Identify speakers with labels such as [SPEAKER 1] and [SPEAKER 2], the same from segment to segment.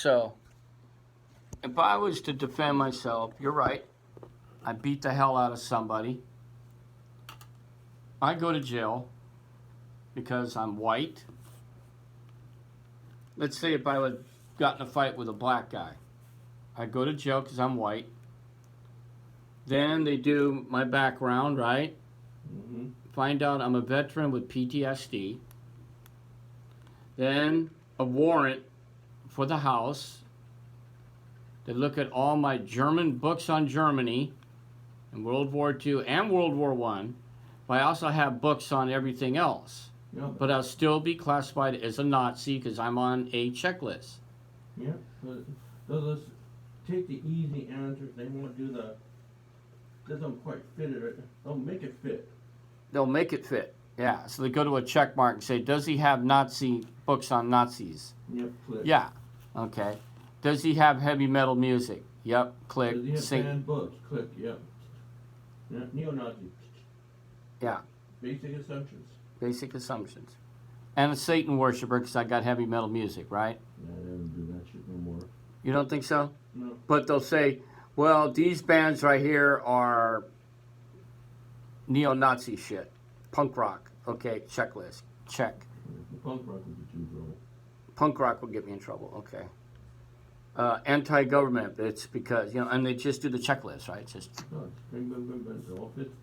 [SPEAKER 1] So, if I was to defend myself, you're right. I beat the hell out of somebody. I go to jail because I'm white. Let's say if I would got in a fight with a black guy. I go to jail because I'm white. Then they do my background, right?
[SPEAKER 2] Mm-hmm.
[SPEAKER 1] Find out I'm a veteran with PTSD. Then a warrant for the house. They look at all my German books on Germany and World War II and World War I. But I also have books on everything else.
[SPEAKER 2] Yeah,
[SPEAKER 1] But I'll still be classified as a Nazi because I'm on a checklist.
[SPEAKER 2] Yeah, but they'll just take the easy answers. They won't do the doesn't quite fit it. They'll make it fit.
[SPEAKER 1] They'll make it fit. Yeah, so they go to a check mark and say, does he have Nazi books on Nazis?
[SPEAKER 2] Yep, click.
[SPEAKER 1] Yeah, okay. Does he have heavy metal music? Yep, click.
[SPEAKER 2] Does he have
[SPEAKER 1] Sing.
[SPEAKER 2] banned books? Click, yep. Yeah, neo-Nazi.
[SPEAKER 1] Yeah.
[SPEAKER 2] Basic assumptions.
[SPEAKER 1] Basic assumptions. And a Satan worshiper because I got heavy metal music, right?
[SPEAKER 2] Yeah, they don't do that shit no more.
[SPEAKER 1] You don't think so?
[SPEAKER 2] No.
[SPEAKER 1] But they'll say, well, these bands right here are neo-Nazi shit. Punk rock. Okay, checklist. Check.
[SPEAKER 2] The punk rock will get you in trouble.
[SPEAKER 1] Punk rock will get me in trouble. Okay. Anti-government. It's because, and they just do the checklist, right? Just
[SPEAKER 2] No, it's bing, bing, bing, bing. It all fits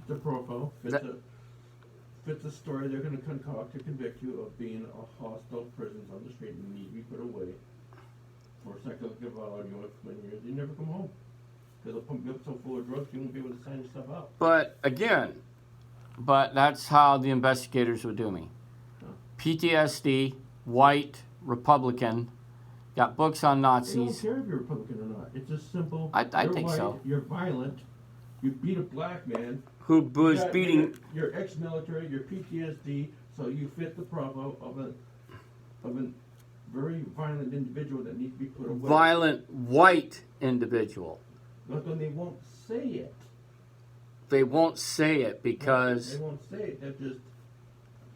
[SPEAKER 2] the profile, fits the story they're going to concoct to convict you of being a hostile presence on the street and need to be put away for psychological value when you never come home. Because they'll pump you up so full of drugs you won't be able to sign your stuff out.
[SPEAKER 1] But again, that's how the investigators would do me. PTSD, white, Republican, got books on
[SPEAKER 2] They don't
[SPEAKER 1] Nazis.
[SPEAKER 2] care if you're Republican or not. It's just simple.
[SPEAKER 1] I
[SPEAKER 2] You're
[SPEAKER 1] think
[SPEAKER 2] white,
[SPEAKER 1] so.
[SPEAKER 2] You're violent. You beat a black man.
[SPEAKER 1] Who was beating...
[SPEAKER 2] You're ex-military. You're PTSD. So you fit the profile of a very violent individual that needs to be put away.
[SPEAKER 1] Violent white individual.
[SPEAKER 2] But then they won't say it.
[SPEAKER 1] They won't say it because...
[SPEAKER 2] They won't say it. They're just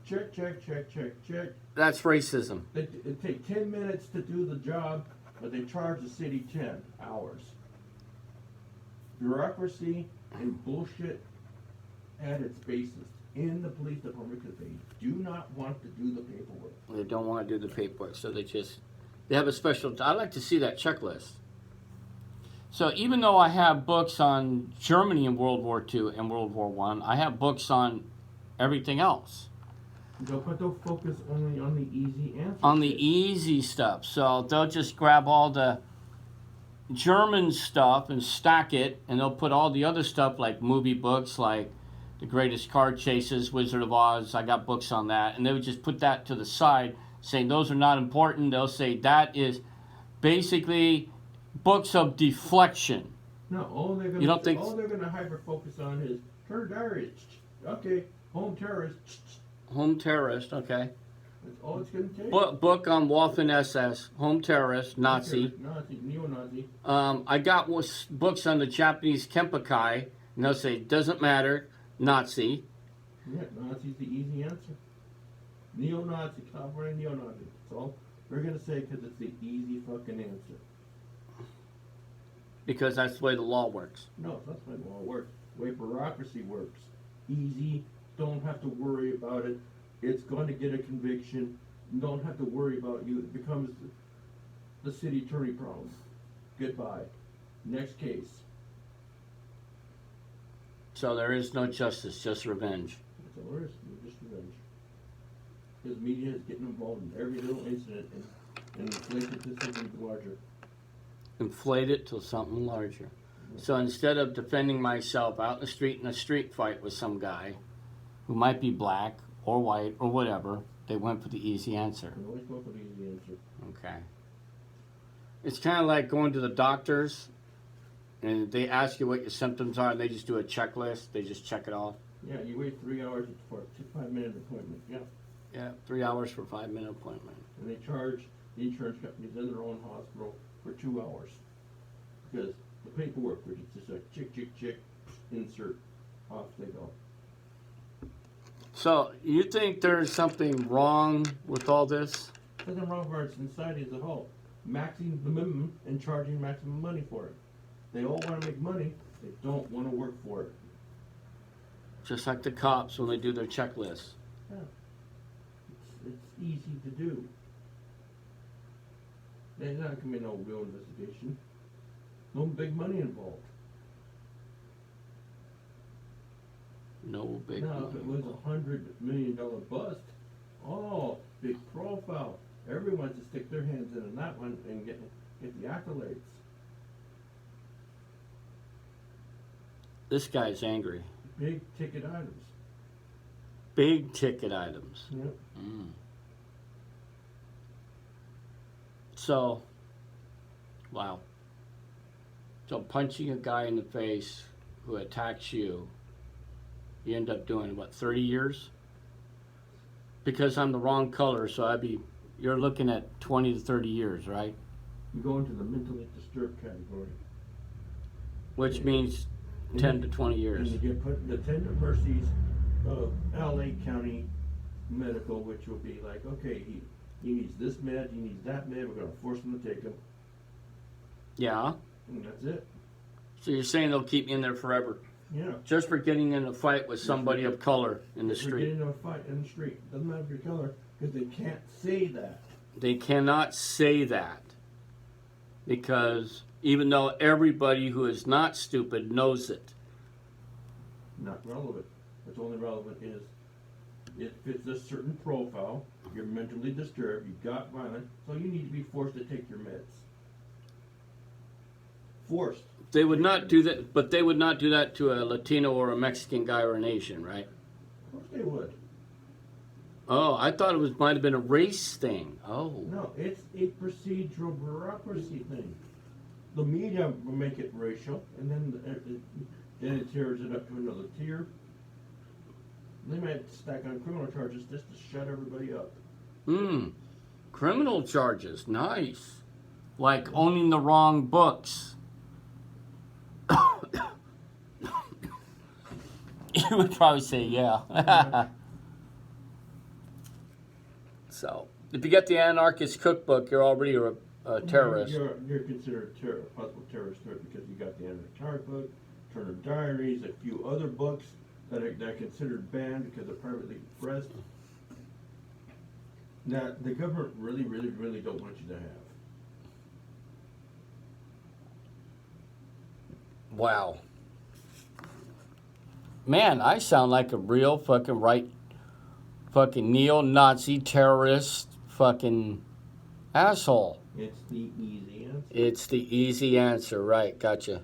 [SPEAKER 2] check, check, check, check, check.
[SPEAKER 1] That's racism.
[SPEAKER 2] It take 10 minutes to do the job, but they charge the city 10 hours. Bureaucracy and bullshit at its basis in the police department because they do not want to do the paperwork.
[SPEAKER 1] They don't want to do the paperwork, so they have a special... I'd like to see that checklist. So even though I have books on Germany in World War II and World War I have books on everything else.
[SPEAKER 2] But they'll focus only on the easy answers.
[SPEAKER 1] On the easy stuff. So they'll just grab all the German stuff and stack it, and they'll put all the other stuff like movie books, like The Greatest Car Chases, Wizard of Oz. I got books on that. And they would just put that to the side, saying those are not important. They'll say that is basically books of deflection.
[SPEAKER 2] No, all they're going to hyper focus on is terrorists. Okay, home terrorists.
[SPEAKER 1] Home terrorist, okay.
[SPEAKER 2] That's all it's going to take.
[SPEAKER 1] Book on Waffen SS, home terrorist, Nazi.
[SPEAKER 2] Nazi, neo-Nazi.
[SPEAKER 1] I got books on the Japanese Kempokai, and they'll say, doesn't matter, Nazi.
[SPEAKER 2] Yeah, Nazi's the easy answer. Neo-Nazi, California neo-Nazi. That's all we're going to say because it's the easy fucking answer.
[SPEAKER 1] Because that's the way the law works.
[SPEAKER 2] No, that's the way the law works. The way bureaucracy works. Easy. Don't have to worry about it. It's going to get a conviction. You don't have to worry about you. It becomes the city attorney problem. Goodbye. Next case.
[SPEAKER 1] So there is no justice, just revenge.
[SPEAKER 2] That's all there is. Just revenge. Because media is getting involved in every little incident and inflate it to something larger.
[SPEAKER 1] Inflate it to something larger. So instead of defending myself out in the street in a street fight with some guy who might be black or white or whatever, they went for the easy answer.
[SPEAKER 2] They always go for the easy answer.
[SPEAKER 1] Okay. It's kind of like going to the doctors and they ask you what your symptoms are and they just do a checklist. They just check it off.
[SPEAKER 2] Yeah, you wait 3 hours for a 5-minute appointment. Yeah.
[SPEAKER 1] Yeah, 3 hours for a 5-minute appointment.
[SPEAKER 2] And they charge the insurance companies in their own hospital for 2 hours. Because the paperwork, which is just a chick, insert, off they go.
[SPEAKER 1] So, you think there's something wrong with all this?
[SPEAKER 2] Nothing wrong with our society as a whole. maxing the minimum and charging maximum money for it. They all want to make money. They don't want to work for it.
[SPEAKER 1] Just like the cops when they do their checklists.
[SPEAKER 2] Yeah. It's easy to do. There's not going to be no real investigation. No big money involved.
[SPEAKER 1] No big
[SPEAKER 2] Now, if it was $100 million bust, oh, big profile. Everyone wants to stick their hands in on that one and get the accolades.
[SPEAKER 1] This guy's angry.
[SPEAKER 2] Big ticket items.
[SPEAKER 1] Big ticket items.
[SPEAKER 2] Yep.
[SPEAKER 1] Mm. So, wow. So punching a guy in the face who attacks you, you end up doing, what, 30 years? Because I'm the wrong color, so you're looking at 20 to 30 years, right?
[SPEAKER 2] You go into the mentally disturbed category.
[SPEAKER 1] Which means 10 to 20 years.
[SPEAKER 2] And you get put in the tender mercies of LA County Medical, which will be like, okay, he needs this med, he needs that med, we're going to force him to take him.
[SPEAKER 1] Yeah.
[SPEAKER 2] And that's it.
[SPEAKER 1] So you're saying they'll keep me in there forever?
[SPEAKER 2] Yeah.
[SPEAKER 1] Just for getting in a fight with somebody of color in the
[SPEAKER 2] If you're
[SPEAKER 1] street.
[SPEAKER 2] getting in a fight in the street. Doesn't matter if you're color, because they can't say that.
[SPEAKER 1] They cannot say that. Because even though everybody who is not stupid knows it.
[SPEAKER 2] Not relevant. What's only relevant is it fits a certain profile, you're mentally disturbed, you got violent, so you need to be forced to take your meds. Forced.
[SPEAKER 1] They would not do that, but they would not do that to a Latino or a Mexican guy or an Asian, right?
[SPEAKER 2] Of course they would.
[SPEAKER 1] Oh, I thought it might have been a race thing. Oh.
[SPEAKER 2] No, it's a procedural bureaucracy thing. The media will make it racial, and then it tears it up to another tier. They might stack on criminal charges just to shut everybody up.
[SPEAKER 1] Criminal charges. Nice. Like owning the wrong books. You would probably say yeah. So, if you get the anarchist cookbook, you're already a terrorist.
[SPEAKER 2] You're considered a possible terrorist threat because you got the Anarch book, Turner Diaries, a few other books that are considered banned because they're privately pressed. That the government really, really, really don't want you to have.
[SPEAKER 1] Wow. Man, I sound like a real fucking neo-Nazi terrorist fucking asshole.
[SPEAKER 2] It's the easy answer.
[SPEAKER 1] It's the easy answer, right? Gotcha.